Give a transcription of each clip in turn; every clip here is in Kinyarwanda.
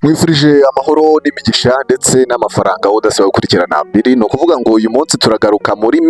Mwifurije amahoro n'imigisha ndetse n'amafaranga udasaba gukurikirana biri ni ukuvuga ngo uyu munsi turagaruka muri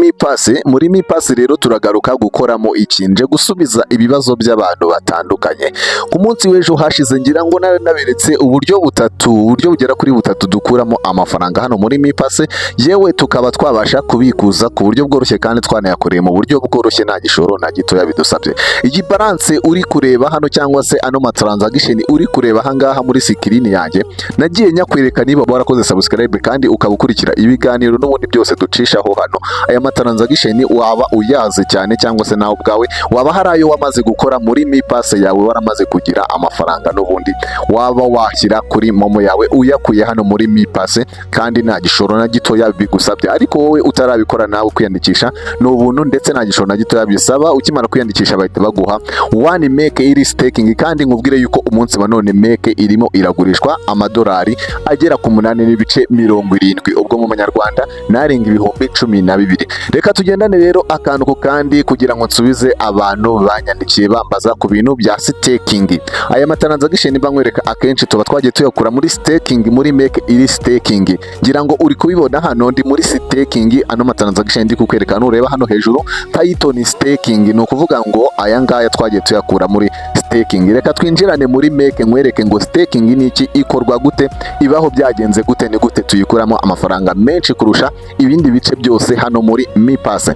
mi pasi rero turagaruka gukoramo ikinje gusubiza ibibazo by'abantu batandukanye. Ku munsi w'ejo hashize ngira ngo naberetse uburyo bugera kuri butatu dukuramo amafaranga hano muri mi pasi, yewe tukaba twabasha kubikuza ku buryo bworoshye kandi twanayakoreye mu buryo bworoshye nta gishoro na gitoya bidusabye. Iyi balance uri kureba hano cyangwa se ano matransaction uri kureba ahangaha muri sikirini yanjye nagiye nyakwereka niba warakoze subscribe kandi ukaba ukurikira ibiganiro n'ubundi byose ducishaho hano. Aya matransaction waba uyazi cyane cyangwa se nawe ubwawe waba hari ayo wamaze gukora muri mi pasi yawe waramaze kugira amafaranga n'ubundi waba washyira kuri momo yawe uyakuye hano muri mi pasi kandi nta gishoro na gitoya bigusabye. Ariko wowe utarabikora nawe kwiyandikisha ni ubuntu ndetse nta gishoro na gitoya bisaba. Ukimara kwiyandikisha bahita baguha one make iri staking kandi nkubwire yuko umunsi wa none make irimo iragurishwa amadolari agera ku 8.70, ubwo mu manyarwanda narenga ibihumbi 12. Reka tugendane rero akantu ku kandi kugira ngo nsubize abantu banyandikiye bambaza ku bintu bya staking. Aya matransaction bankwereka akenshi tuba twagiye tuyakura muri staking, muri make iri staking. Ngira ngo uri kubibona hano ndi muri staking, ano matransaction ndi kukwereka nureba hano hejuru title ni staking, ni ukuvuga ngo aya ngaya twagiye tuyakura muri staking. Reka twinjirane muri make nkwereke ngo staking ni iki, ikorwa gute, ibaho byagenze gute, ni gute tuyikuramo amafaranga menshi kurusha ibindi bice byose hano muri mi pasi.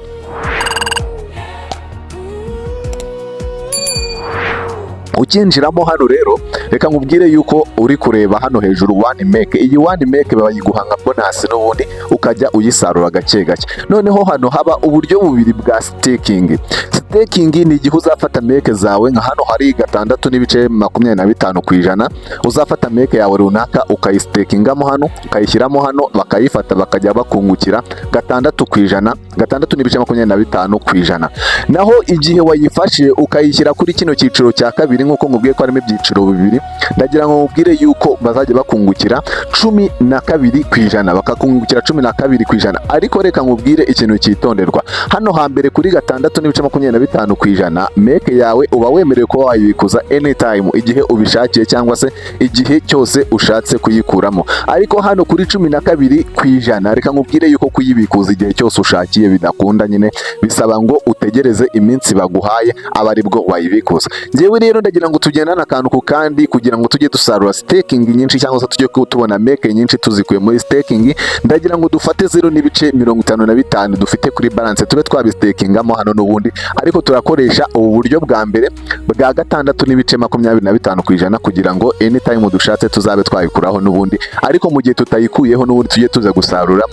Ukinjiramo hano rero reka nkubwire yuko uri kureba hano hejuru one make. Iyi one make bayiguha nka bonus n'ubundi ukajya uyisarura gake gake. Noneho hano haba uburyo bubiri bwa staking. Staking ni igihe uzafata make zawe nka hano hari 6.25 ku ijana, uzafata make yawe runaka ukayistakingamo hano ukayishyiramo hano bakayifata bakajya bakungukira 6 ku ijana, 6.25 ku ijana. Naho igihe wayifashe ukayishyira kuri kino cyiciro cya kabiri nkuko nkubwiye ko harimo ibyiciro bibiri, ndagira ngo nkubwire yuko bazajya bakungukira 12 ku ijana, bakakungukira 12 ku ijana. Ariko reka nkubwire ikintu cyitonderwa hano hambere kuri 6.25 ku ijana, make yawe uba wemerewe ko wayibikuza anytime, igihe ubishakiye cyangwa se igihe cyose ushatse kuyikuramo. Ariko hano kuri 12 ku ijana reka nkubwire yuko kuyibikuza igihe cyose ushakiye bidakunda, nyine bisaba ngo utegereze iminsi baguhaye aba aribwo wayibikuza. Njyewe rero ndagira ngo tugendane akantu ku kandi kugira ngo tujye dusarura staking nyinshi cyangwa se tujye tubona make nyinshi tuzikuye muri staking. Ndagira ngo dufate 0.55 dufite kuri balance tube twabistakingamo hano n'ubundi, ariko turakoresha ubu buryo bwa mbere bwa 6.25 ku ijana kugira ngo anytime dushatse tuzabe twayikuraho n'ubundi. Ariko mu gihe tutayikuyeho n'ubundi tujye tuza gusarura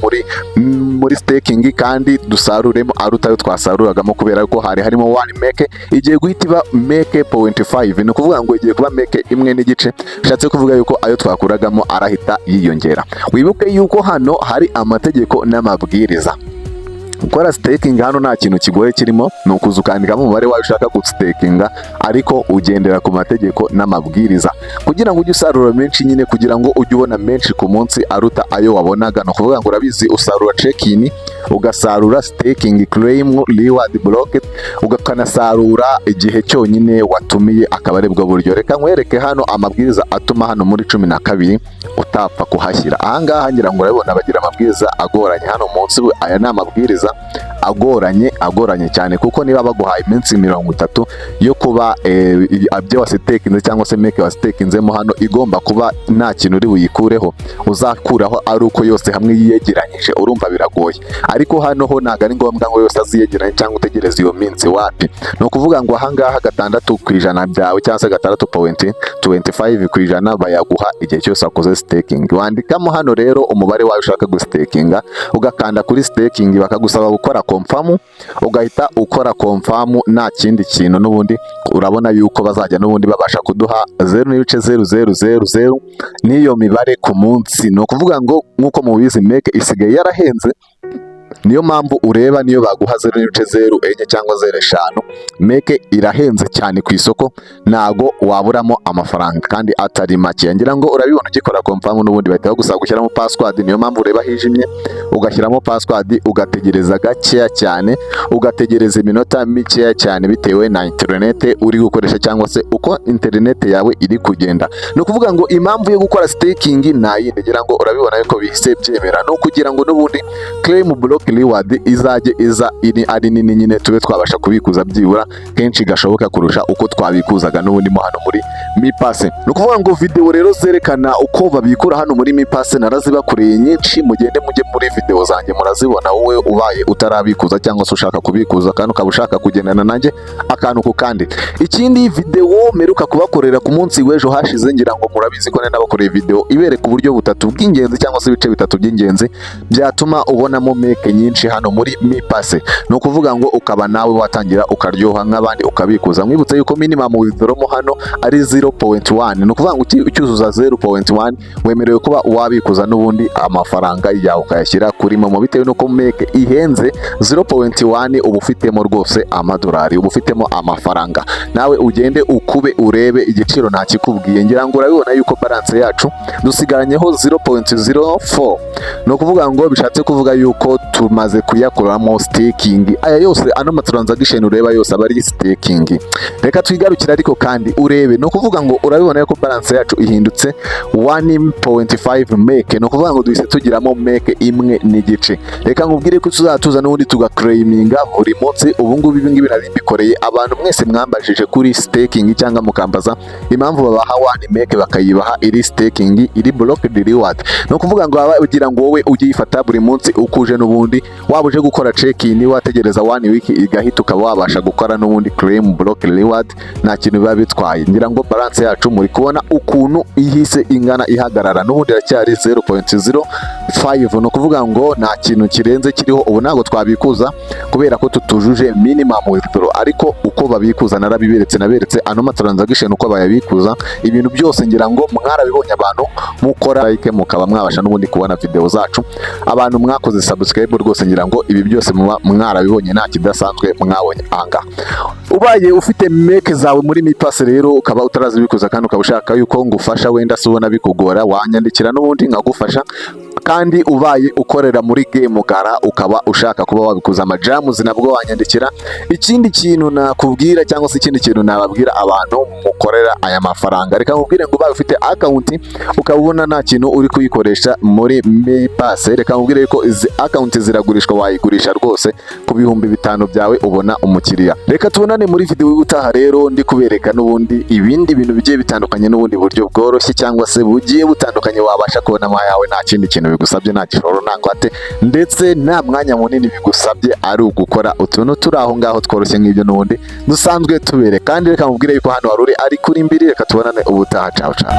muri staking kandi dusaruremo arutayo twasaruragamo, kubera ko hari harimo one make igiye guhita iba make 0.5, ni ukuvuga ngo igiye kuba make imwe n'igice, bishatse kuvuga yuko ayo twakuragamo arahita yiyongera. Wibuke yuko hano hari amategeko n'amabwiriza. Gukora staking hano nta kintu kigoye kirimo, ni ukuza ukandikamo umubare wawe ushaka gustakinga, ariko ugendera ku mategeko n'amabwiriza kugira ngo ujye usarura menshi, nyine kugira ngo ujye ubona menshi ku munsi aruta ayo wabonaga. No kuvuga ngo urabizi usarura check-in, ugasarura staking claim reward block, ugakanasarura igihe cyonyine watumiye, akaba ari bwo buryo. Reka nkwereke hano amabwiriza atuma hano muri 12 utapfa kuhashyira. Ahangaha ngira ngo urabona bagira amabwiriza agoranye hano munsi. Aya ni amabwiriza agoranye cyane, kuko niba baguhaye iminsi 30 yo kuba abyo wasitakinze cyangwa se make wasitakinzemo hano igomba kuba nta kintu uri buyikureho, uzakuraho ari uko yose hamwe yiyegeranyije, urumva biragoye. Ariko hano ho ntago ari ngombwa ngo yose aziyegeranye cyangwa utegereze iyo minsi wapi. No kuvuga ngo ahangaha 6 ku ijana byawe cyangwa se 6.25 ku ijana bayaguha igihe cyose wakoze staking. Wandikamo hano rero umubare wawe ushaka gustakinga, ugakanda kuri staking bakagusaba gukora confirm, ugahita ukora confirm nta kindi kintu n'ubundi. Urabona yuko bazajya n'ubundi babasha kuduha 0.0000 niyo mibare ku munsi. No kuvuga ngo nkuko mubizi make isigaye yarahenze, niyo mpamvu ureba niyo baguha 0.04 cyangwa 0.5 meke irahenze cyane ku isoko, ntago waburamo amafaranga kandi atari make. Ngira ngo urabibona ukikora confirm n'ubundi bahita bagusaba gushyiramo password, niyo mpamvu ureba hijimye ugashyiramo password ugategereza gakeya cyane, ugategereza iminota mikeya cyane bitewe na internet uri gukoresha cyangwa se uko internet yawe iri kugenda. No kuvuga ngo impamvu yo gukora staking nta yindi, ngira ngo urabibona yuko bihise byemera no kugira ngo n'ubundi claim block reward izajye iza ari nini nyine tube twabasha kubikuza byibura kenshi gashoboka kurusha uko twabikuzaga n'ubundi mo hano muri Mi Pass. No kuvuga ngo video rero zerekana uko babikura hano muri Mi Pass narazibakoreye nyinshi, mugende mujye muri video zanjye murazibona, wowe ubaye utarabikuza cyangwa se ushaka kubikuza kandi ukaba ushaka kugendana nanjye akantu ku kandi. Ikindi video meruka kubakorera ku munsi w'ejo hashize, ngira ngo murabizi ko nabakoreye video ibereka uburyo butatu bw'ingenzi cyangwa se ibice bitatu by'ingenzi byatuma ubonamo meke nyinshi hano muri Mi Pass. No kuvuga ngo ukaba nawe watangira ukaryoha nk'abandi ukabikuza. Mwibutse yuko minimum withdraw mo hano ari 0.1, no kuvuga ngo ucyuzuza 0.1 wemerewe kuba wabikuza n'ubundi amafaranga yawe ukayashyira kuri momo, bitewe nuko meke ihenze 0.1 uba ufitemo rwose amadolari, uba ufitemo amafaranga. Nawe ugende ukube urebe igiciro nta kikubwiye. Ngira ngo urabibona yuko balance yacu dusigaranyeho 0.04, no kuvuga ngo bishatse kuvuga yuko tumaze kuyakuramo staking. Aya yose ano transaction ureba yose aba ari staking. Reka twigarukira ariko kandi urebe, no kuvuga ngo urabibona yuko balance yacu ihindutse 1.5 meke, no kuvuga ngo duhise tugiramo meke imwe n'igice. Reka nkubwire ko tuzatuza n'ubundi tugaclaiminga buri munsi. Ubu ngubu ibi ngibi nari mbikoreye abantu mwese mwambajije kuri staking cyangwa mukambaza impamvu babaha 1 meke bakayibaha iri staking iri blocked reward. No kuvuga ngo ugira ngo wowe ugiyifata buri munsi ukuje n'ubundi waba uje gukora check-in wategereza 1 week igahita ukaba wabasha gukora n'ubundi claim block reward, nta kintu biba bitwaye. Ngira ngo balance yacu muri kubona ukuntu ihise ingana ihagarara, n'ubundi iracyari 0.05, no kuvuga ngo nta kintu kirenze kiriho. Ubu ntago twabikuza kubera ko tutujuje minimum withdraw, ariko uko babikuza narabiberetse, naberetse ano transaction uko bayabikuza ibintu byose. Ngira ngo mwarabibonye abantu mukora like mukaba mwabasha n'ubundi kubona video zacu, abantu mwakoze subscribe rwose, ngira ngo ibi byose mwarabibonye nta kidasanzwe mwabonye anga. Ubaye ufite meke zawe muri Mi Pass rero ukaba utarazibikuza kandi ukaba ushaka yuko ngufasha, wenda se ubona bikugora, wanyandikira n'ubundi nkagufasha. Kandi ubaye ukorera muri game gara ukaba ushaka kuba wabikuza amajams, nabwo wanyandikira. Ikindi kintu nakubwira cyangwa se ikindi kintu nababwira abantu mukorera aya mafaranga, reka nkubwire ngo ubaye ufite account ukabona nta kintu uri kuyikoresha muri Mi Pass, reka nkubwire ko izi account ziragurishwa, wayigurisha rwose ku bihumbi 5 byawe ubona umukiriya. Reka tubonane muri video utaha rero ndi kubereka n'ubundi ibindi bintu bigiye bitandukanye, n'ubundi buryo bworoshye cyangwa se bugiye butandukanye wabasha kubona yawe, nta kindi kintu bigusabye, nta gishoro nta ngwate ndetse nta mwanya munini bigusabye, ari ugukora utuntu turi aho ngaho tworoshye nk'ibyo n'ubundi dusanzwe tubere. Kandi reka mubwire yuko hano waruri ari kuri mbiri. Reka tubonane ubutaha, ciao ciao.